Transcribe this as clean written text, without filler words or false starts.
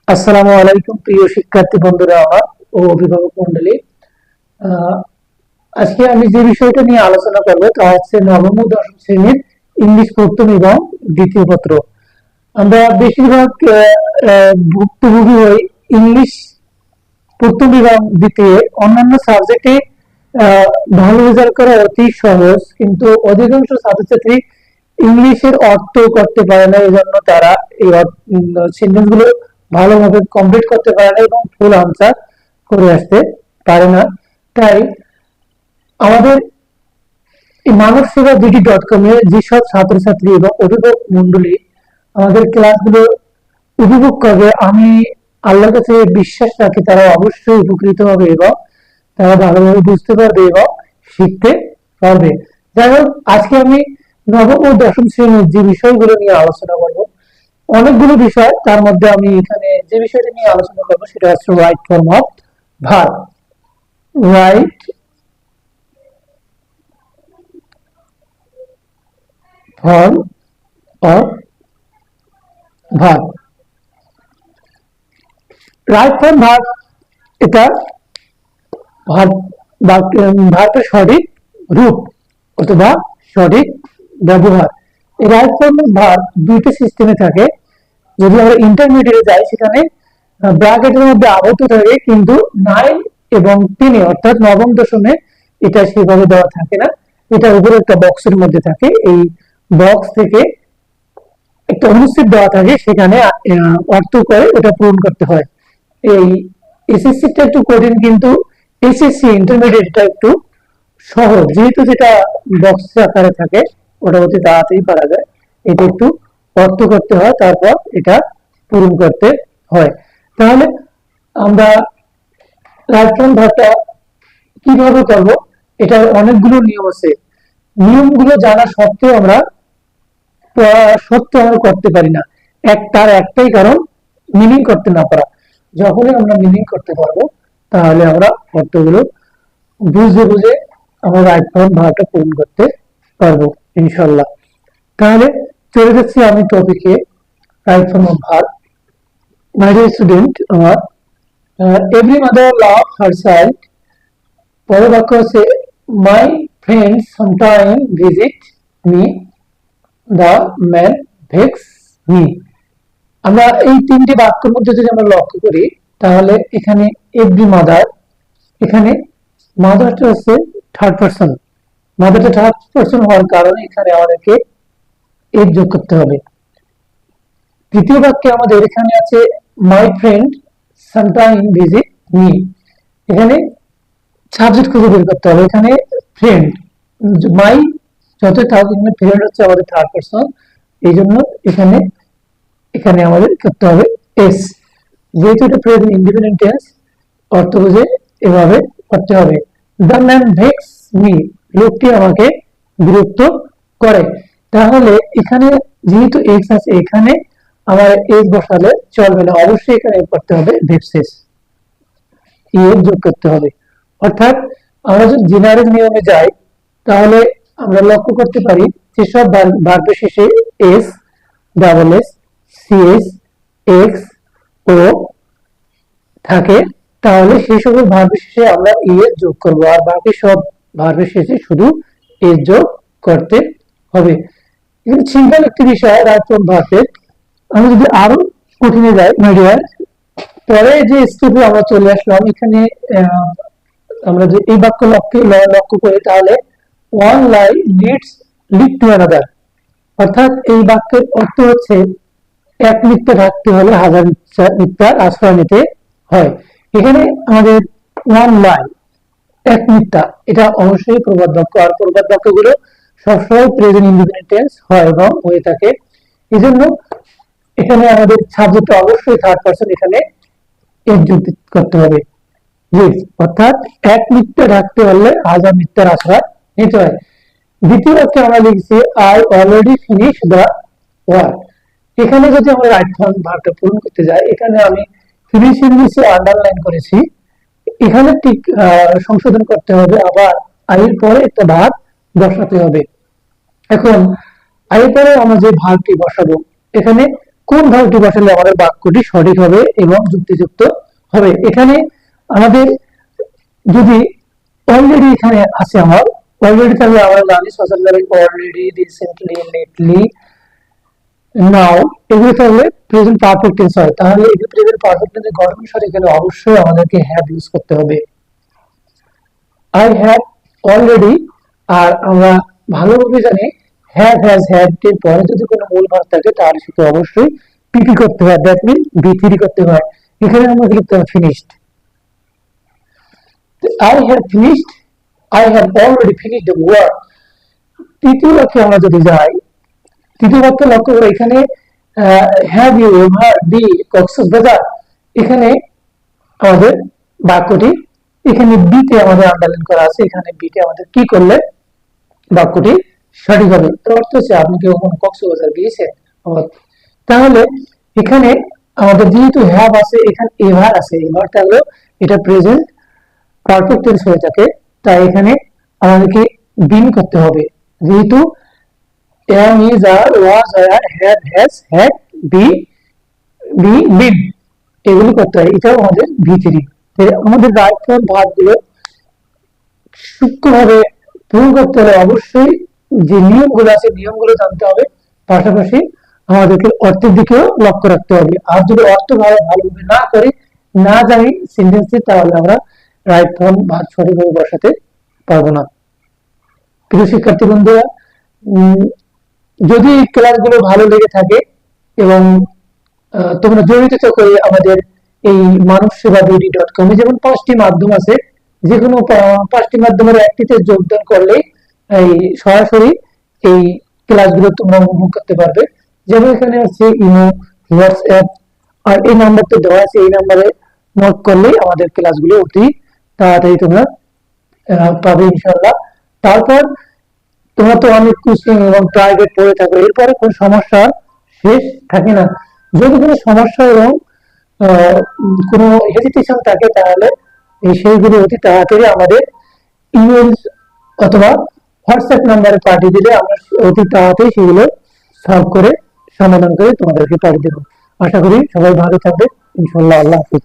আসসালামু আলাইকুম প্রিয় শিক্ষার্থী বন্ধুরা আমার ও অভিভাবক মণ্ডলী। আহ, আজকে আমি যে বিষয়টা নিয়ে আলোচনা করব তা হচ্ছে নবম ও দশম শ্রেণীর ইংলিশ প্রথম এবং দ্বিতীয় পত্র। আমরা বেশিরভাগ ভুক্তভোগী হই ইংলিশ প্রথম এবং দ্বিতীয়। অন্যান্য সাবজেক্টে ভালো রেজাল্ট করা অতি সহজ, কিন্তু অধিকাংশ ছাত্রছাত্রী ইংলিশের অর্থ করতে পারে না, এই জন্য তারা এই সেন্টেন্স গুলো ভালোভাবে কমপ্লিট করতে পারে না এবং ফুল আনসার করে আসতে পারে না। তাই আমাদের এই মানব সেবা বিডি.কম এ যেসব ছাত্রছাত্রী এবং অভিভাবক মন্ডলী আমাদের ক্লাসগুলো উপভোগ করবে, আমি আল্লাহর কাছে বিশ্বাস রাখি তারা অবশ্যই উপকৃত হবে এবং তারা ভালোভাবে বুঝতে পারবে এবং শিখতে পারবে। যাই হোক, আজকে আমি নবম ও দশম শ্রেণীর যে বিষয়গুলো নিয়ে আলোচনা করব, অনেকগুলো বিষয়, তার মধ্যে আমি এখানে যে বিষয়টা নিয়ে আলোচনা করবো সেটা হচ্ছে right form of verb. Right form of verb. Right form verb এটা ভার্বের সঠিক রূপ অথবা সঠিক ব্যবহার। এই রাইট ফর্ম অফ ভার্ব দুইটা সিস্টেমে থাকে। যদি আমরা ইন্টারমিডিয়েটে যাই, সেখানে ব্র্যাকেটের মধ্যে আবদ্ধ থাকে, কিন্তু 9 এবং 10 অর্থাৎ নবম দশমে এটা সেভাবে দেওয়া থাকে না। এটা উপরে একটা বক্সের মধ্যে থাকে, এই বক্স থেকে একটা অনুচ্ছেদ দেওয়া থাকে, সেখানে অর্থ করে ওটা পূরণ করতে হয়। এই এসএসসিটা একটু কঠিন, কিন্তু এসএসসি ইন্টারমিডিয়েটটা একটু সহজ, যেহেতু যেটা বক্স আকারে থাকে ওটা অতি তাড়াতাড়ি পারা যায়। এটা একটু অর্থ করতে হয়, তারপর এটা পূরণ করতে হয়। তাহলে আমরা রাইট ফর্ম ভার্বটা কিভাবে করব, এটার অনেকগুলো নিয়ম আছে। নিয়মগুলো জানা সত্ত্বেও আমরা করতে পারি না। তার একটাই কারণ, মিনিং করতে না পারা। যখনই আমরা মিনিং করতে পারবো, তাহলে আমরা অর্থগুলো বুঝে বুঝে আমরা রাইট ফর্ম ভার্বটা পূরণ করতে পারবো ইনশাল্লাহ। তাহলে চলে যাচ্ছি আমি টপিকে, right form of verb. My dear student, আমার এভরি মাদার লাভ হার চাইল্ড। পরের বাক্য হচ্ছে my friend sometime visit me, the man vax me. আমরা এই তিনটি বাক্যের মধ্যে যদি আমরা লক্ষ্য করি, তাহলে এখানে এভরি মাদার, এখানে মাদারটা হচ্ছে থার্ড পার্সন। মাদারটা থার্ড পার্সন হওয়ার কারণে এখানে আমাদেরকে এর যোগ করতে হবে। তৃতীয় বাক্যে আমাদের এখানে আছে my friend sometime visit me, এখানে সাবজেক্ট খুঁজে বের করতে হবে। এখানে ফ্রেন্ড, মাই যত থাকুক, এখানে ফ্রেন্ড হচ্ছে আমাদের থার্ড পার্সন, এই জন্য এখানে এখানে আমাদের করতে হবে এস। যেহেতু এটা প্রেজেন্ট ইন্ডিপেন্ডেন্ট টেন্স, অর্থ বুঝে এভাবে করতে হবে। দ্য ম্যান ভেক্স মি, লোকটি আমাকে বিরক্ত করে। তাহলে এখানে যেহেতু এক্স আছে, এখানে আমার এস বসালে চলবে না, অবশ্যই এখানে করতে হবে ভেক্সেস, এর যোগ করতে হবে। অর্থাৎ আমরা যদি জেনারেল নিয়মে যাই, তাহলে আমরা লক্ষ্য করতে পারি যেসব ভার্বের শেষে S, double S, CS, X ও থাকে, তাহলে সেই সকল ভার্বের শেষে আমরা এর যোগ করব, আর বাকি সব ভার্বের শেষে শুধু এর যোগ করতে হবে। কিন্তু সিম্পল একটি বিষয় রাইট ফর্ম ভার্বের। আমি যদি আরো কঠিনে যাই মিডিয়ার, পরে যে স্টেপে আমরা চলে আসলাম, এখানে আমরা যে এই বাক্য লক্ষ্য করি, তাহলে one lie lead to another, অর্থাৎ এই বাক্যের অর্থ হচ্ছে এক মিথ্যা ঢাকতে হলে হাজার মিথ্যার আশ্রয় নিতে হয়। এখানে আমাদের ওয়ান লাই, এক মিথ্যা, এটা অবশ্যই প্রবাদ বাক্য, আর প্রবাদ বাক্যগুলো সবসময় প্রেজেন্ট ইন্ডিপেন্ডেন্ট টেন্স হয় এবং হয়ে থাকে। এই জন্য এখানে আমাদের সাবজেক্ট অবশ্যই থার্ড পার্সন, এখানে এর যোগ করতে হবে, অর্থাৎ এক মিথ্যা ঢাকতে হলে হাজার মিথ্যার আশ্রয় নিতে হয়। দ্বিতীয় বাক্যে আমরা লিখছি I already finish the work. এখানে যদি আমরা রাইট ফর্ম ভার্বটা পূরণ করতে যাই, এখানে আমি ফিনিশিং নিচে আন্ডারলাইন করেছি, এখানে ঠিক সংশোধন করতে হবে, আবার আইয়ের পরে একটা ভার্ব বসাতে হবে। এখন আইয়ের পরে আমরা যে ভার্বটি বসাবো, এখানে কোন ভার্বটি বসালে আমাদের বাক্যটি সঠিক হবে এবং যুক্তিযুক্ত হবে। এখানে আমাদের যদি অলরেডি এখানে আছে আমার অলরেডি, তাহলে আমরা জানি সোশ্যাল অলরেডি, রিসেন্টলি, লেটলি, নাও, এগুলো তাহলে প্রেজেন্ট পারফেক্ট টেন্স হয়। তাহলে এই প্রেজেন্ট পারফেক্ট টেন্সের গঠন সঠিক হলে অবশ্যই আমাদেরকে হ্যাভ ইউজ করতে হবে। আই হ্যাভ অলরেডি, আর আমরা ভালোভাবে জানি হ্যাভ হ্যাজ হ্যাড এর পরে যদি কোনো মূল ভার্ব থাকে তাহলে সেটা অবশ্যই পিপি করতে হয়, দ্যাট মিন বি3 করতে হয়। এখানে আমরা লিখতে হবে finished. I have finished, I have already finished the work. তৃতীয় বাক্যে আমরা যদি যাই, তৃতীয় বাক্যে লক্ষ্য করে এখানে have you ever be Cox's Bazar, এখানে আমাদের বাক্যটি এখানে বিতে আমাদের আন্ডারলাইন করা আছে, এখানে বিতে আমাদের কি করলে বাক্যটি সঠিক হবে। তো অর্থ হচ্ছে আপনি কি কখনো কক্সবাজার গিয়েছেন? তাহলে এখানে আমাদের যেহেতু হ্যাভ আছে, এখানে এভার আছে, এভারটা হলো এটা প্রেজেন্ট পারফেক্ট টেন্স হয়ে থাকে, তাই এখানে আমাদেরকে বিন করতে হবে। যেহেতু am, is, are, was, are, have, has, had, be, been, এগুলো করতে হয়। এটাও আমাদের ভি3। আমাদের রাইট ফর্ম ভার্ব গুলো সূক্ষ্মভাবে পূরণ করতে হলে অবশ্যই যে নিয়মগুলো আছে নিয়মগুলো জানতে হবে, পাশাপাশি আমাদেরকে অর্থের দিকেও লক্ষ্য রাখতে হবে। আর যদি অর্থ ভালোভাবে না করি, না জানি সেন্টেন্সে, তাহলে আমরা রাইট ফর্ম ভার্ব সঠিকভাবে বসাতে পারবো না। প্রিয় শিক্ষার্থী বন্ধুরা, যদি ক্লাসগুলো ভালো লেগে থাকে এবং তোমরা জড়িত করে আমাদের এই manavsevabeauty.com যেমন 5টি মাধ্যম আছে, যে কোনো 5টি মাধ্যমের একটিতে যোগদান করলে এই সরাসরি এই ক্লাসগুলো তোমরা উপভোগ করতে পারবে। যেমন এখানে আছে ইমো, হোয়াটসঅ্যাপ, আর এই নাম্বারটা দেওয়া আছে, এই নাম্বারে নোট করলেই আমাদের ক্লাসগুলো অতি তাড়াতাড়ি তোমরা পাবে ইনশাআল্লাহ। তারপর তোমরা তো অনেক কোচিং এবং প্রাইভেট পড়ে থাকো, এরপরে কোন সমস্যা শেষ থাকে না। যদি কোনো সমস্যা এবং কোনো হেজিটেশন থাকে, তাহলে সেইগুলো অতি তাড়াতাড়ি আমাদের ইমেল অথবা হোয়াটসঅ্যাপ নাম্বারে পাঠিয়ে দিলে আমরা অতি তাড়াতাড়ি সেগুলো সলভ করে সমাধান করে তোমাদেরকে পাঠিয়ে দেবো। আশা করি সবাই ভালো থাকবে ইনশাআল্লাহ। আল্লাহ হাফেজ।